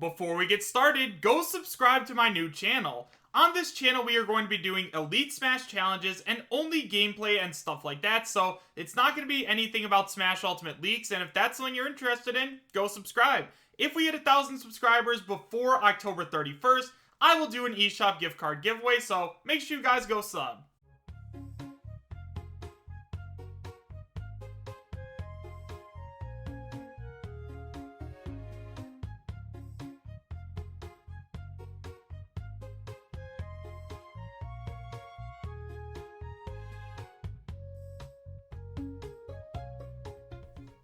Before we get started, go subscribe to my new channel. On this channel, we are going to be doing Elite Smash challenges and only gameplay and stuff like that, so it's not going to be anything about Smash Ultimate leaks, and if that's something you're interested in, go subscribe. If we hit 1,000 subscribers before October 31st, I will do an eShop gift card giveaway, so make sure you guys go sub.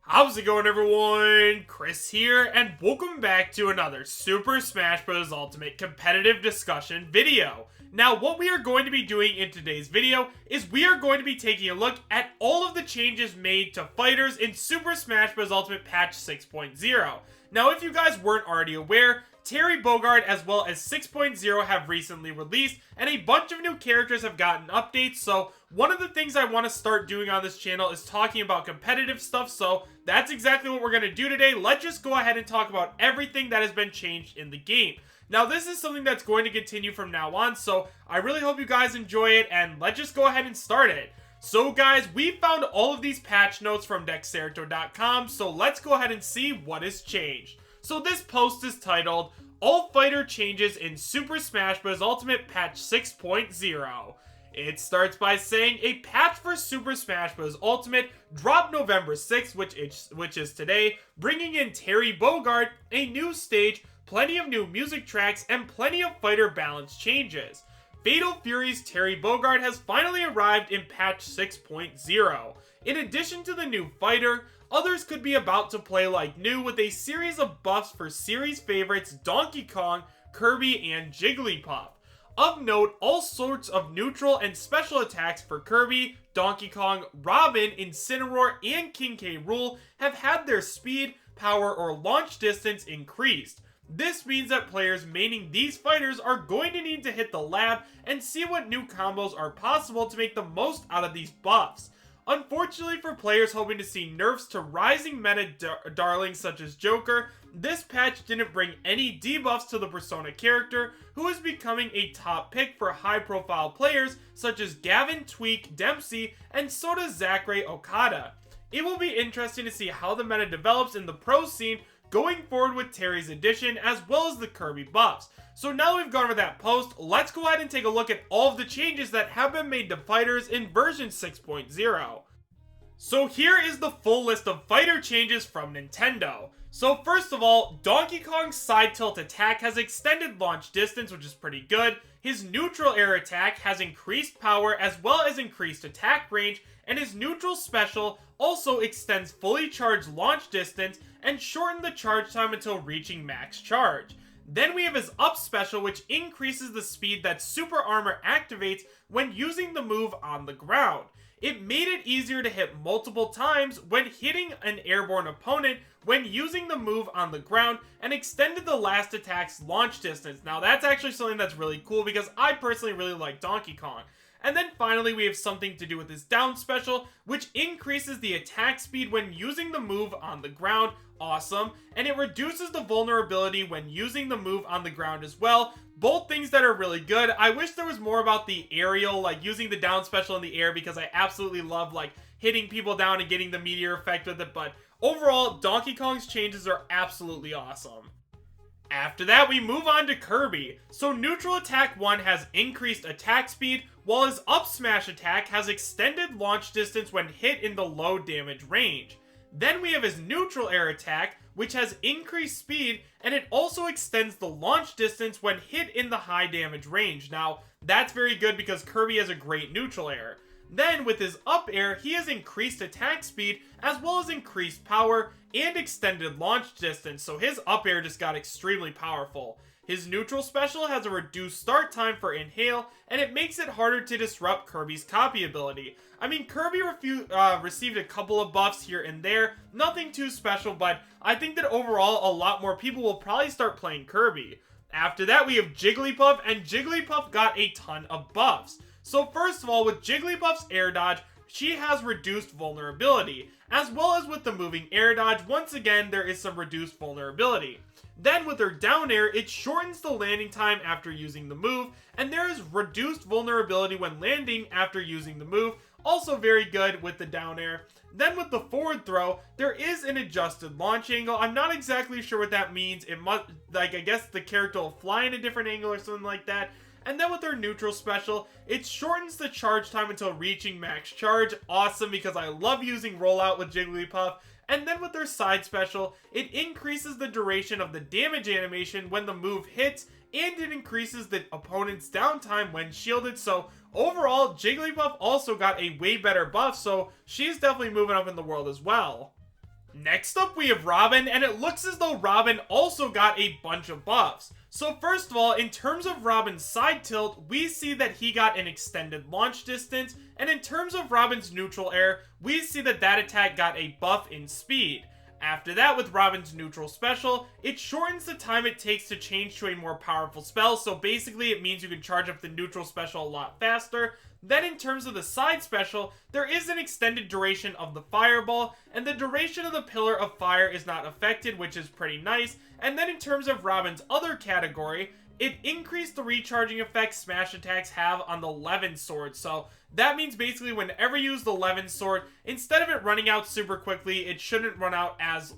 How's it going, everyone? Chris here, and welcome back to another Super Smash Bros. Ultimate competitive discussion video. Now, what we are going to be doing in today's video is we are going to be taking a look at all of the changes made to fighters in Super Smash Bros. Ultimate Patch 6.0. Now, if you guys weren't already aware, Terry Bogard as well as 6.0 have recently released, and a bunch of new characters have gotten updates, so one of the things I want to start doing on this channel is talking about competitive stuff, so that's exactly what we're going to do today. Let's just go ahead and talk about everything that has been changed in the game. Now, this is something that's going to continue from now on, so I really hope you guys enjoy it, and let's just go ahead and start it. So guys, we found all of these patch notes from Dexerto.com, so let's go ahead and see what has changed. So this post is titled, All Fighter Changes in Super Smash Bros. Ultimate Patch 6.0. It starts by saying, a patch for Super Smash Bros. Ultimate dropped November 6th, which is today, bringing in Terry Bogard, a new stage, plenty of new music tracks, and plenty of fighter balance changes. Fatal Fury's Terry Bogard has finally arrived in patch 6.0. In addition to the new fighter, others could be about to play like new with a series of buffs for series favorites Donkey Kong, Kirby, and Jigglypuff. Of note, all sorts of neutral and special attacks for Kirby, Donkey Kong, Robin, Incineroar, and King K. Rool have had their speed, power, or launch distance increased. This means that players maining these fighters are going to need to hit the lab and see what new combos are possible to make the most out of these buffs. Unfortunately for players hoping to see nerfs to rising meta darlings such as Joker, this patch didn't bring any debuffs to the Persona character, who is becoming a top pick for high-profile players such as Gavin, Tweak, Dempsey, and Sota Zachary Okada. It will be interesting to see how the meta develops in the pro scene going forward with Terry's addition as well as the Kirby buffs. So now we've gone over that post, let's go ahead and take a look at all of the changes that have been made to fighters in version 6.0. So here is the full list of fighter changes from Nintendo. So first of all, Donkey Kong's side tilt attack has extended launch distance, which is pretty good. His neutral air attack has increased power as well as increased attack range, and his neutral special also extends fully charged launch distance and shortened the charge time until reaching max charge. Then we have his up special, which increases the speed that Super Armor activates when using the move on the ground. It made it easier to hit multiple times when hitting an airborne opponent when using the move on the ground, and extended the last attack's launch distance. Now that's actually something that's really cool because I personally really like Donkey Kong. And then finally we have something to do with his down special, which increases the attack speed when using the move on the ground. Awesome. And it reduces the vulnerability when using the move on the ground as well. Both things that are really good. I wish there was more about the aerial, like using the down special in the air, because I absolutely love like hitting people down and getting the meteor effect with it. But overall, Donkey Kong's changes are absolutely awesome. After that, we move on to Kirby. So neutral attack 1 has increased attack speed, while his up smash attack has extended launch distance when hit in the low damage range. Then we have his neutral air attack, which has increased speed, and it also extends the launch distance when hit in the high damage range. Now, that's very good because Kirby has a great neutral air. Then, with his up air, he has increased attack speed, as well as increased power, and extended launch distance, so his up air just got extremely powerful. His neutral special has a reduced start time for Inhale, and it makes it harder to disrupt Kirby's copy ability. I mean, Kirby received a couple of buffs here and there, nothing too special, but I think that overall a lot more people will probably start playing Kirby. After that, we have Jigglypuff, and Jigglypuff got a ton of buffs. So first of all, with Jigglypuff's air dodge, she has reduced vulnerability. As well as with the moving air dodge, once again, there is some reduced vulnerability. Then with her down air, it shortens the landing time after using the move, and there is reduced vulnerability when landing after using the move, also very good with the down air. Then with the forward throw, there is an adjusted launch angle. I'm not exactly sure what that means. It must, like, I guess the character will fly in a different angle or something like that. And then with her neutral special, it shortens the charge time until reaching max charge. Awesome, because I love using rollout with Jigglypuff. And then with their side special, it increases the duration of the damage animation when the move hits, and it increases the opponent's downtime when shielded. So overall, Jigglypuff also got a way better buff, so she's definitely moving up in the world as well. Next up, we have Robin, and it looks as though Robin also got a bunch of buffs. So first of all, in terms of Robin's side tilt, we see that he got an extended launch distance, and in terms of Robin's neutral air, we see that that attack got a buff in speed. After that, with Robin's neutral special, it shortens the time it takes to change to a more powerful spell, so basically it means you can charge up the neutral special a lot faster. Then in terms of the side special, there is an extended duration of the fireball, and the duration of the pillar of fire is not affected, which is pretty nice. And then in terms of Robin's other category, it increased the recharging effect smash attacks have on the Levin sword. So that means basically whenever you use the Levin sword, instead of it running out super quickly, it shouldn't run out as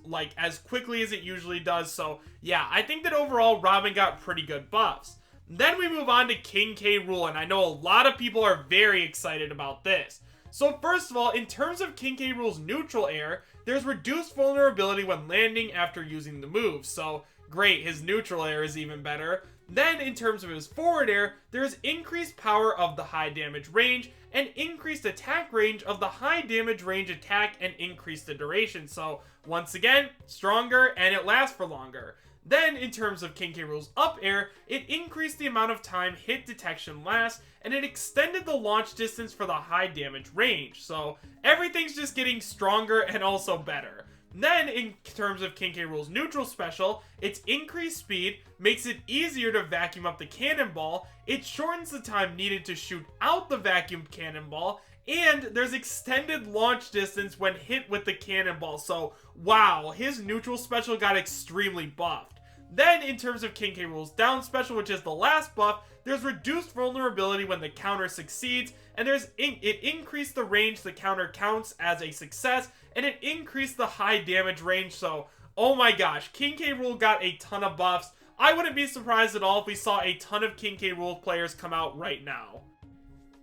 quickly as it usually does. So yeah, I think that overall Robin got pretty good buffs. Then we move on to King K. Rool, and I know a lot of people are very excited about this. So first of all, in terms of King K. Rool's neutral air, there's reduced vulnerability when landing after using the move. So great, his neutral air is even better. Then in terms of his forward air, there's increased power of the high damage range and increased attack range of the high damage range attack and increase the duration. So once again, stronger and it lasts for longer. Then, in terms of King K. Rool's up air, it increased the amount of time hit detection lasts, and it extended the launch distance for the high damage range. So, everything's just getting stronger and also better. Then, in terms of King K. Rool's neutral special, its increased speed makes it easier to vacuum up the cannonball, it shortens the time needed to shoot out the vacuum cannonball, and there's extended launch distance when hit with the cannonball. So, wow, his neutral special got extremely buffed. Then, in terms of King K. Rool's down special, which is the last buff, there's reduced vulnerability when the counter succeeds, and it increased the range the counter counts as a success, and it increased the high damage range. So, oh my gosh, King K. Rool got a ton of buffs. I wouldn't be surprised at all if we saw a ton of King K. Rool players come out right now.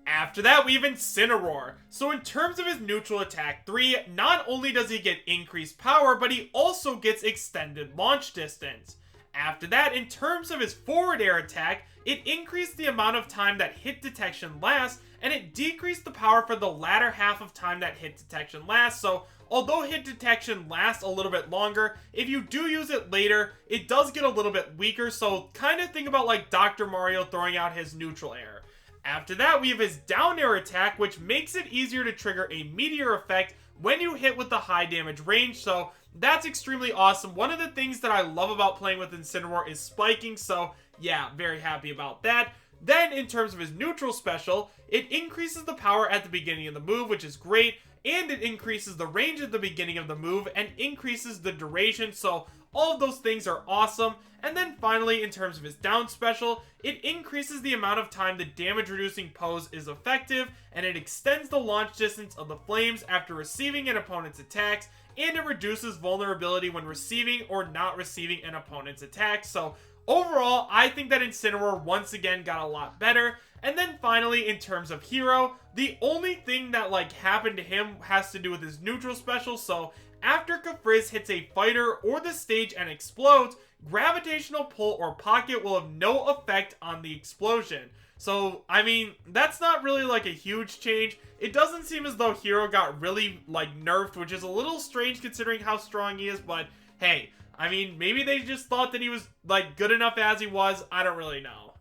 After that, we have Incineroar. So in terms of his neutral attack 3, not only does he get increased power, but he also gets extended launch distance. After that, in terms of his forward air attack, it increased the amount of time that hit detection lasts, and it decreased the power for the latter half of time that hit detection lasts. So although hit detection lasts a little bit longer, if you do use it later, it does get a little bit weaker. So kind of think about like Dr. Mario throwing out his neutral air. After that, we have his down air attack, which makes it easier to trigger a meteor effect when you hit with the high damage range. So that's extremely awesome. One of the things that I love about playing with Incineroar is spiking. So yeah, very happy about that. Then in terms of his neutral special, it increases the power at the beginning of the move, which is great. And it increases the range at the beginning of the move and increases the duration. So all of those things are awesome. And then finally, in terms of his down special, it increases the amount of time the damage reducing pose is effective, and it extends the launch distance of the flames after receiving an opponent's attacks, and it reduces vulnerability when receiving or not receiving an opponent's attacks. So overall, I think that Incineroar once again got a lot better. And then finally, in terms of hero, the only thing that like happened to him has to do with his neutral special. So after Kafrizz hits a fighter or the stage and explodes, gravitational pull or pocket will have no effect on the explosion. So, I mean, that's not really like a huge change. It doesn't seem as though Hero got really like nerfed, which is a little strange considering how strong he is, but hey, I mean, maybe they just thought that he was like good enough as he was. I don't really know.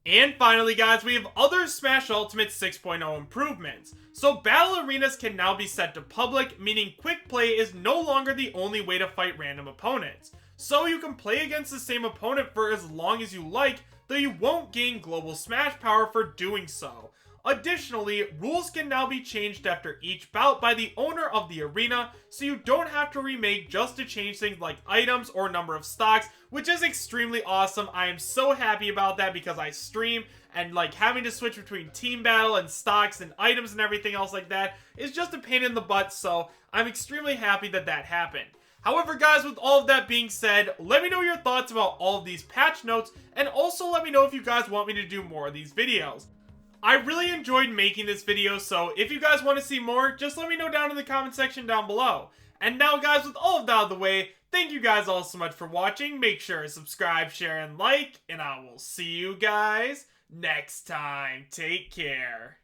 And finally, guys, we have other Smash Ultimate 6.0 improvements. So battle arenas can now be set to public, meaning quick play is no longer the only way to fight random opponents. So you can play against the same opponent for as long as you like, though you won't gain global smash power for doing so. Additionally, rules can now be changed after each bout by the owner of the arena, so you don't have to remake just to change things like items or number of stocks, which is extremely awesome. I am so happy about that because I stream, and like having to switch between team battle and stocks and items and everything else like that is just a pain in the butt, so I'm extremely happy that that happened. However, guys, with all of that being said, let me know your thoughts about all of these patch notes, and also let me know if you guys want me to do more of these videos. I really enjoyed making this video, so if you guys want to see more, just let me know down in the comment section down below. And now, guys, with all of that out of the way, thank you guys all so much for watching. Make sure to subscribe, share, and like, and I will see you guys next time. Take care.